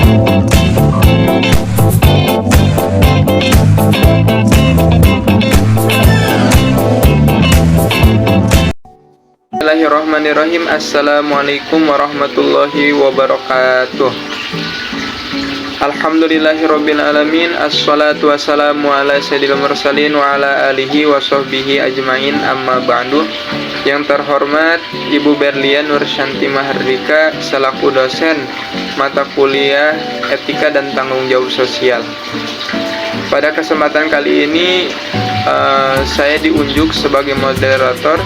Bismillahirrahmanirrahim. Assalamualaikum warahmatullahi wabarakatuh. Alhamdulillahirabbil alamin. Assalatu wassalamu ala sayyidil mursalin wa ala alihi wa sahbihi ajmain, amma ba'du. Yang terhormat Ibu Berlian Nursyanti Mahardika selaku dosen mata kuliah Etika dan Tanggung Jawab Sosial. Pada kesempatan kali ini saya diunjuk sebagai moderator.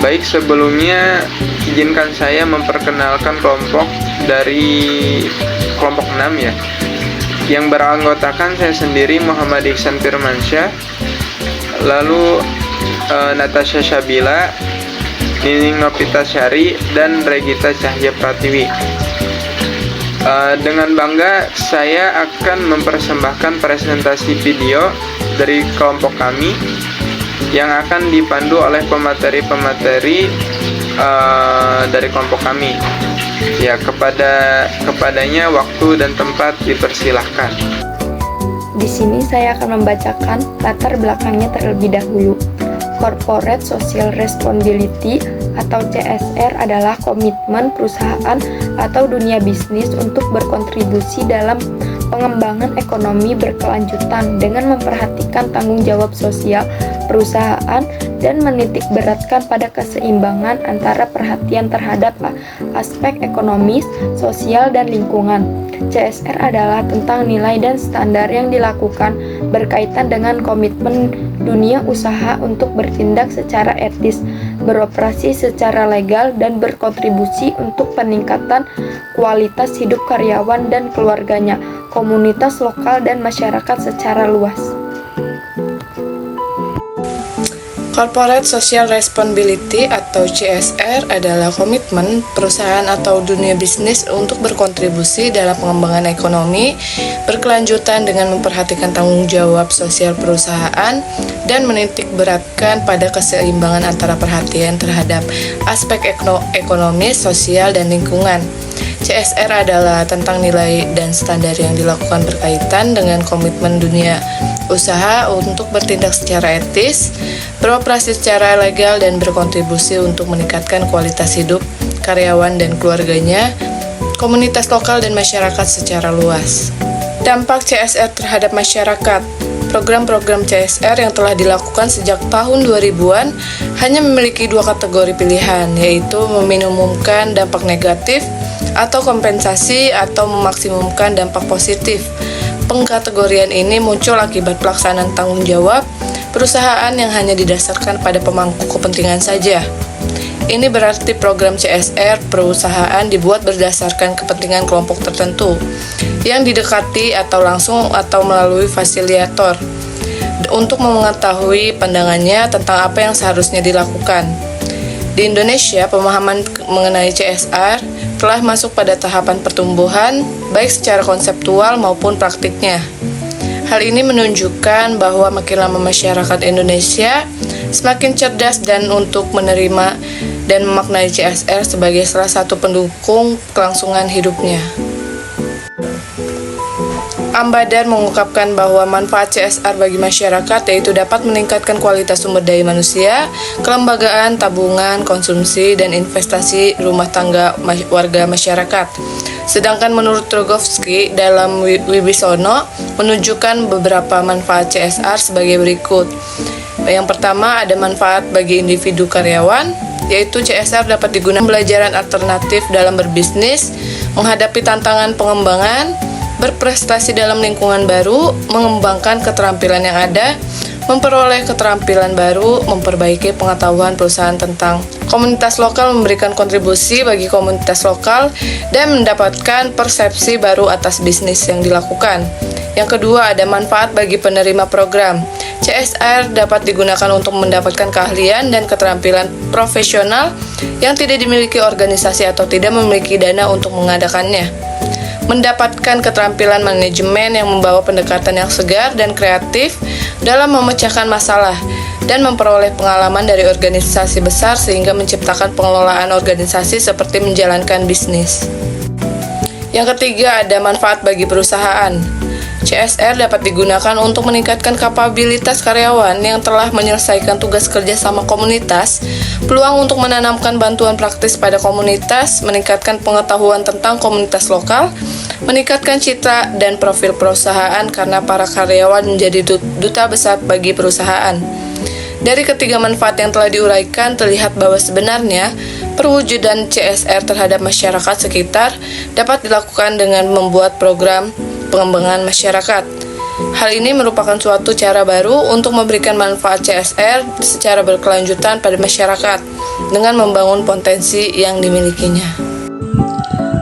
Baik, sebelumnya izinkan saya memperkenalkan kelompok dari kelompok 6 ya. Yang beranggotakan saya sendiri Muhammad Ihsan Firmansyah, lalu Natasha Syabila, Nining Nopitasyari, dan Regita Cahya Pratiwi. Dengan bangga saya akan mempersembahkan presentasi video dari kelompok kami yang akan dipandu oleh pemateri-pemateri dari kelompok kami. Ya, kepadanya waktu dan tempat dipersilahkan. Di sini saya akan membacakan latar belakangnya terlebih dahulu. Corporate Social Responsibility atau CSR adalah komitmen perusahaan atau dunia bisnis untuk berkontribusi dalam pengembangan ekonomi berkelanjutan dengan memperhatikan tanggung jawab sosial perusahaan dan menitik beratkan pada keseimbangan antara perhatian terhadap aspek ekonomis, sosial, dan lingkungan. CSR adalah tentang nilai dan standar yang dilakukan berkaitan dengan komitmen dunia usaha untuk bertindak secara etis, beroperasi secara legal, dan berkontribusi untuk peningkatan kualitas hidup karyawan dan keluarganya, komunitas lokal, dan masyarakat secara luas. Corporate Social Responsibility atau CSR adalah komitmen perusahaan atau dunia bisnis untuk berkontribusi dalam pengembangan ekonomi berkelanjutan dengan memperhatikan tanggung jawab sosial perusahaan dan menitik beratkan pada keseimbangan antara perhatian terhadap aspek ekonomi, sosial, dan lingkungan. CSR adalah tentang nilai dan standar yang dilakukan berkaitan dengan komitmen dunia usaha untuk bertindak secara etis, beroperasi secara legal, dan berkontribusi untuk meningkatkan kualitas hidup karyawan dan keluarganya, komunitas lokal, dan masyarakat secara luas. Dampak CSR terhadap masyarakat. Program-program CSR yang telah dilakukan sejak tahun 2000-an hanya memiliki dua kategori pilihan, yaitu meminimumkan dampak negatif atau kompensasi atau memaksimumkan dampak positif. Pengkategorian ini muncul akibat pelaksanaan tanggung jawab perusahaan yang hanya didasarkan pada pemangku kepentingan saja. Ini berarti program CSR perusahaan dibuat berdasarkan kepentingan kelompok tertentu yang didekati atau langsung atau melalui fasilitator untuk mengetahui pandangannya tentang apa yang seharusnya dilakukan. Di Indonesia, pemahaman mengenai CSR telah masuk pada tahapan pertumbuhan, baik secara konseptual maupun praktiknya. Hal ini menunjukkan bahwa makin lama masyarakat Indonesia semakin cerdas dan untuk menerima dan memaknai CSR sebagai salah satu pendukung kelangsungan hidupnya. Ambadan mengungkapkan bahwa manfaat CSR bagi masyarakat yaitu dapat meningkatkan kualitas sumber daya manusia, kelembagaan, tabungan, konsumsi, dan investasi rumah tangga warga masyarakat. Sedangkan menurut Rogoski dalam Wibisono menunjukkan beberapa manfaat CSR sebagai berikut. Yang pertama, ada manfaat bagi individu karyawan, yaitu CSR dapat digunakan pembelajaran alternatif dalam berbisnis, menghadapi tantangan pengembangan, berprestasi dalam lingkungan baru, mengembangkan keterampilan yang ada, memperoleh keterampilan baru, memperbaiki pengetahuan perusahaan tentang komunitas lokal, memberikan kontribusi bagi komunitas lokal, dan mendapatkan persepsi baru atas bisnis yang dilakukan. Yang kedua, ada manfaat bagi penerima program. CSR dapat digunakan untuk mendapatkan keahlian dan keterampilan profesional yang tidak dimiliki organisasi atau tidak memiliki dana untuk mengadakannya. Mendapatkan keterampilan manajemen yang membawa pendekatan yang segar dan kreatif dalam memecahkan masalah dan memperoleh pengalaman dari organisasi besar sehingga menciptakan pengelolaan organisasi seperti menjalankan bisnis. Yang ketiga, ada manfaat bagi perusahaan. CSR dapat digunakan untuk meningkatkan kapabilitas karyawan yang telah menyelesaikan tugas kerja sama komunitas, peluang untuk menanamkan bantuan praktis pada komunitas, meningkatkan pengetahuan tentang komunitas lokal, meningkatkan citra dan profil perusahaan karena para karyawan menjadi duta besar bagi perusahaan. Dari ketiga manfaat yang telah diuraikan, terlihat bahwa sebenarnya perwujudan CSR terhadap masyarakat sekitar dapat dilakukan dengan membuat program pengembangan masyarakat. Hal ini merupakan suatu cara baru untuk memberikan manfaat CSR secara berkelanjutan pada masyarakat dengan membangun potensi yang dimilikinya.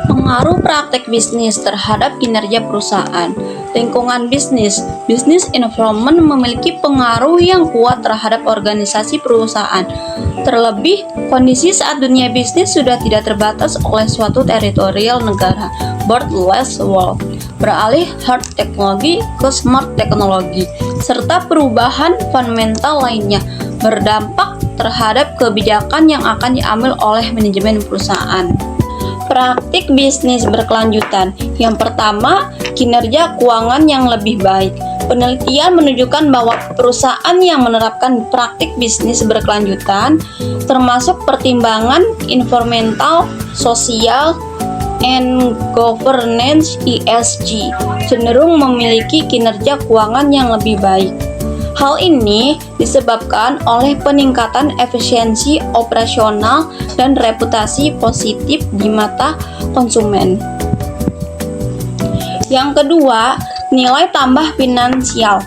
Pengaruh praktek bisnis terhadap kinerja perusahaan. Lingkungan bisnis, business environment memiliki pengaruh yang kuat terhadap organisasi perusahaan. Terlebih, kondisi saat dunia bisnis sudah tidak terbatas oleh suatu teritorial negara, borderless world, beralih hard teknologi ke smart teknologi, serta perubahan fundamental lainnya berdampak terhadap kebijakan yang akan diambil oleh manajemen perusahaan. Praktik bisnis berkelanjutan. Yang pertama, kinerja keuangan yang lebih baik. Penelitian menunjukkan bahwa perusahaan yang menerapkan praktik bisnis berkelanjutan, termasuk pertimbangan environmental, sosial, and governance (ESG), cenderung memiliki kinerja keuangan yang lebih baik. Hal ini disebabkan oleh peningkatan efisiensi operasional dan reputasi positif di mata konsumen. Yang kedua, nilai tambah finansial.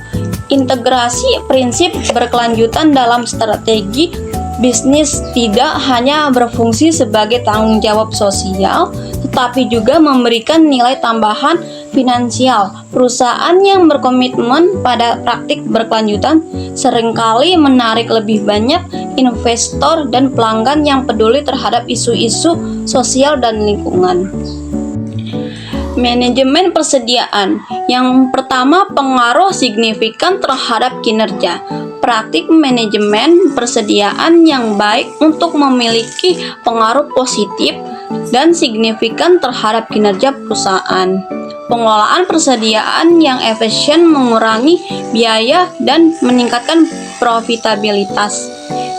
Integrasi prinsip berkelanjutan dalam strategi bisnis tidak hanya berfungsi sebagai tanggung jawab sosial, tetapi juga memberikan nilai tambahan finansial. Perusahaan yang berkomitmen pada praktik berkelanjutan seringkali menarik lebih banyak investor dan pelanggan yang peduli terhadap isu-isu sosial dan lingkungan. Manajemen persediaan. Yang pertama, pengaruh signifikan terhadap kinerja. Praktik manajemen persediaan yang baik untuk memiliki pengaruh positif dan signifikan terhadap kinerja perusahaan. Pengelolaan persediaan yang efisien mengurangi biaya dan meningkatkan profitabilitas.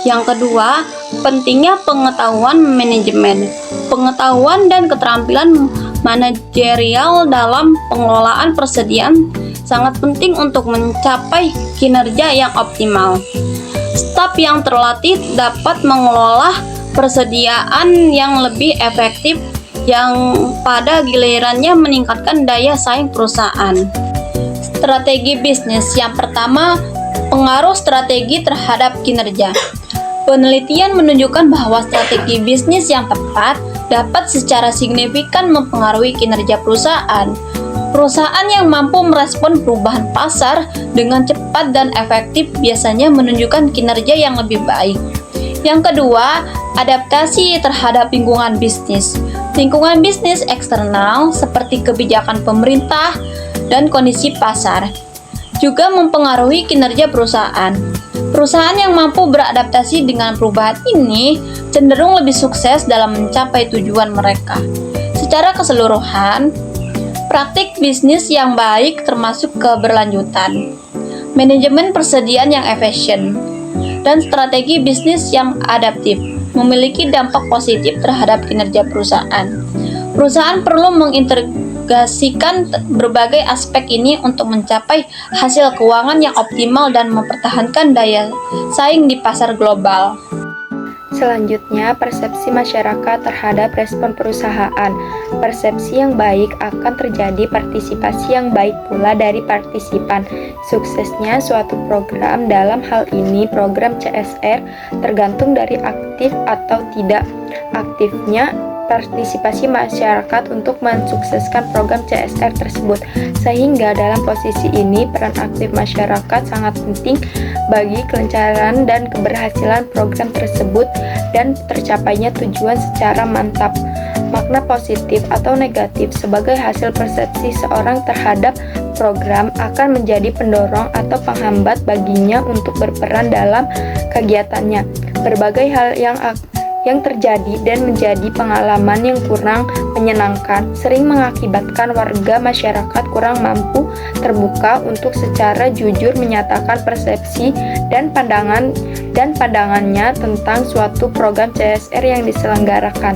Yang kedua, pentingnya pengetahuan manajemen. Pengetahuan dan keterampilan manajerial dalam pengelolaan persediaan sangat penting untuk mencapai kinerja yang optimal. Staf yang terlatih dapat mengelola persediaan yang lebih efektif yang pada gilirannya meningkatkan daya saing perusahaan. Strategi bisnis. Yang pertama, pengaruh strategi terhadap kinerja. Penelitian menunjukkan bahwa strategi bisnis yang tepat dapat secara signifikan mempengaruhi kinerja perusahaan. Perusahaan yang mampu merespon perubahan pasar dengan cepat dan efektif biasanya menunjukkan kinerja yang lebih baik. Yang kedua, adaptasi terhadap lingkungan bisnis. Lingkungan bisnis eksternal seperti kebijakan pemerintah dan kondisi pasar juga mempengaruhi kinerja perusahaan. Perusahaan yang mampu beradaptasi dengan perubahan ini cenderung lebih sukses dalam mencapai tujuan mereka. Secara keseluruhan, praktik bisnis yang baik termasuk keberlanjutan, manajemen persediaan yang efisien, dan strategi bisnis yang adaptif memiliki dampak positif terhadap kinerja perusahaan. Perusahaan perlu mengintegrasikan berbagai aspek ini untuk mencapai hasil keuangan yang optimal dan mempertahankan daya saing di pasar global. Selanjutnya, persepsi masyarakat terhadap respon perusahaan. Persepsi yang baik akan terjadi partisipasi yang baik pula dari partisipan. Suksesnya suatu program, dalam hal ini program CSR, tergantung dari aktif atau tidak aktifnya partisipasi masyarakat untuk mensukseskan program CSR tersebut. Sehingga dalam posisi ini, peran aktif masyarakat sangat penting bagi kelancaran dan keberhasilan program tersebut dan tercapainya tujuan secara mantap. Makna positif atau negatif sebagai hasil persepsi seorang terhadap program akan menjadi pendorong atau penghambat baginya untuk berperan dalam kegiatannya. Berbagai hal yang terjadi dan menjadi pengalaman yang kurang menyenangkan panjang sering mengakibatkan warga masyarakat kurang mampu terbuka untuk secara jujur menyatakan persepsi dan pandangannya tentang suatu program CSR yang diselenggarakan.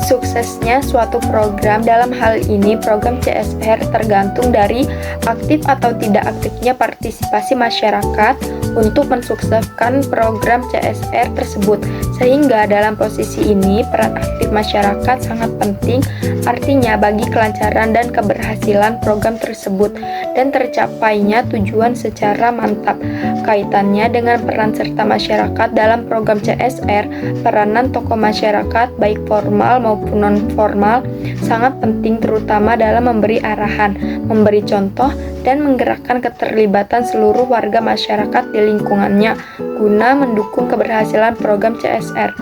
Suksesnya suatu program, dalam hal ini program CSR, tergantung dari aktif atau tidak aktifnya partisipasi masyarakat untuk mensukseskan program CSR tersebut. Sehingga dalam posisi ini peran aktif masyarakat sangat penting, artinya bagi kelancaran dan keberhasilan program tersebut dan tercapainya tujuan secara mantap. Kaitannya dengan peran serta masyarakat dalam program CSR, peranan tokoh masyarakat baik formal maupun non-formal sangat penting, terutama dalam memberi arahan, memberi contoh, dan menggerakkan keterlibatan seluruh warga masyarakat di lingkungannya guna mendukung keberhasilan program CSR.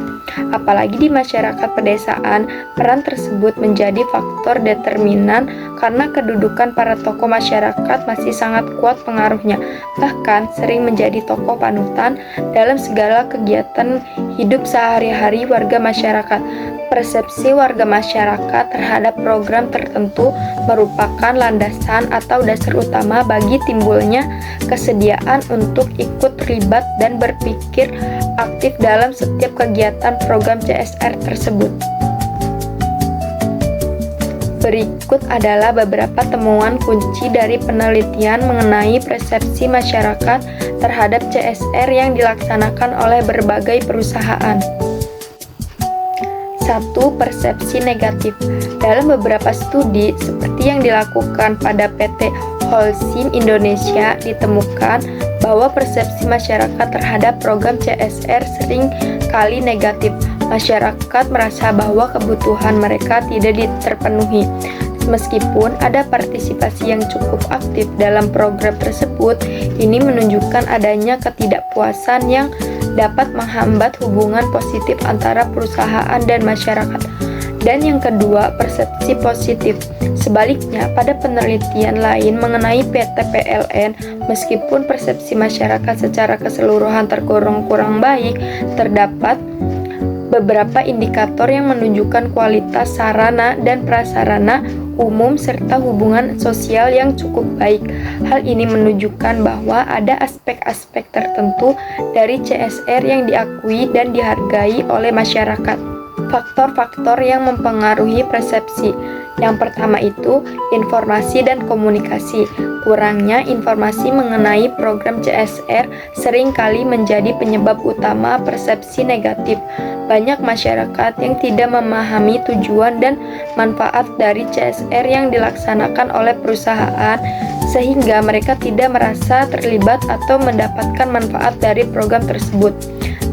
Apalagi di masyarakat pedesaan, peran tersebut menjadi faktor determinan karena kedudukan para tokoh masyarakat masih sangat kuat pengaruhnya, bahkan sering menjadi tokoh panutan dalam segala kegiatan hidup sehari-hari warga masyarakat. Persepsi warga masyarakat terhadap program tertentu merupakan landasan atau dasar utama bagi timbulnya kesediaan untuk ikut terlibat dan berpikir aktif dalam setiap kegiatan program CSR tersebut. Berikut adalah beberapa temuan kunci dari penelitian mengenai persepsi masyarakat terhadap CSR yang dilaksanakan oleh berbagai perusahaan. 1. Persepsi negatif. Dalam beberapa studi seperti yang dilakukan pada PT Holcim Indonesia, ditemukan bahwa persepsi masyarakat terhadap program CSR sering kali negatif. Masyarakat merasa bahwa kebutuhan mereka tidak terpenuhi. Meskipun ada partisipasi yang cukup aktif dalam program tersebut, ini menunjukkan adanya ketidakpuasan yang dapat menghambat hubungan positif antara perusahaan dan masyarakat. Dan yang kedua, persepsi positif. Sebaliknya, pada penelitian lain mengenai PT PLN, meskipun persepsi masyarakat secara keseluruhan tergolong kurang baik, terdapat beberapa indikator yang menunjukkan kualitas sarana dan prasarana umum serta hubungan sosial yang cukup baik. Hal ini menunjukkan bahwa ada aspek-aspek tertentu dari CSR yang diakui dan dihargai oleh masyarakat. Faktor-faktor yang mempengaruhi persepsi. Yang pertama itu informasi dan komunikasi. Kurangnya informasi mengenai program CSR seringkali menjadi penyebab utama persepsi negatif. Banyak masyarakat yang tidak memahami tujuan dan manfaat dari CSR yang dilaksanakan oleh perusahaan, sehingga mereka tidak merasa terlibat atau mendapatkan manfaat dari program tersebut.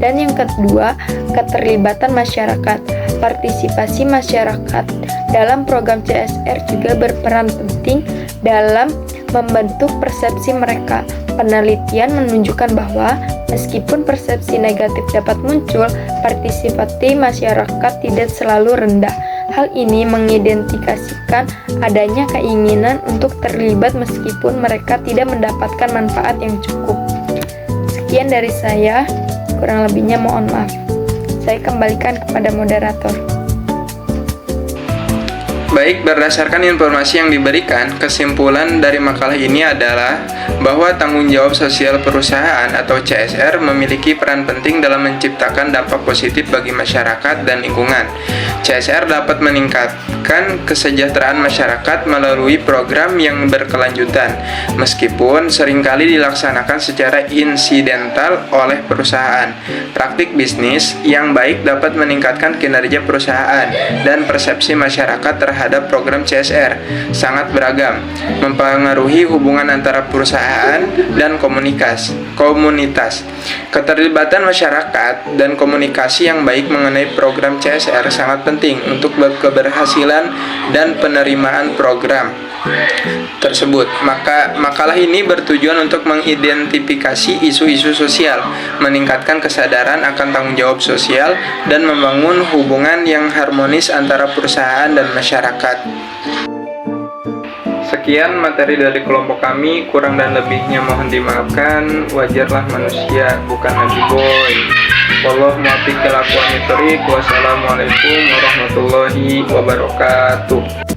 Dan yang kedua, keterlibatan masyarakat. Partisipasi masyarakat dalam program CSR juga berperan penting dalam membentuk persepsi mereka. Penelitian menunjukkan bahwa meskipun persepsi negatif dapat muncul, partisipasi masyarakat tidak selalu rendah. Hal ini mengidentifikasikan adanya keinginan untuk terlibat meskipun mereka tidak mendapatkan manfaat yang cukup. Sekian dari saya, kurang lebihnya mohon maaf. Saya kembalikan kepada moderator. Baik, berdasarkan informasi yang diberikan, kesimpulan dari makalah ini adalah bahwa tanggung jawab sosial perusahaan atau CSR memiliki peran penting dalam menciptakan dampak positif bagi masyarakat dan lingkungan. CSR dapat meningkatkan kesejahteraan masyarakat melalui program yang berkelanjutan, meskipun seringkali dilaksanakan secara insidental oleh perusahaan. Praktik bisnis yang baik dapat meningkatkan kinerja perusahaan dan persepsi masyarakat terhadap program CSR sangat beragam, mempengaruhi hubungan antara perusahaan dan komunitas. Keterlibatan masyarakat dan komunikasi yang baik mengenai program CSR sangat penting untuk keberhasilan dan penerimaan program tersebut. Makalah ini bertujuan untuk mengidentifikasi isu-isu sosial, meningkatkan kesadaran akan tanggung jawab sosial, dan membangun hubungan yang harmonis antara perusahaan dan masyarakat. Sekian materi dari kelompok kami, kurang dan lebihnya mohon dimaafkan. Wajarlah manusia, bukan Nabi Boy. Wallahu muwaffiq ila aqwamit thoriq. Wassalamualaikum warahmatullahi wabarakatuh.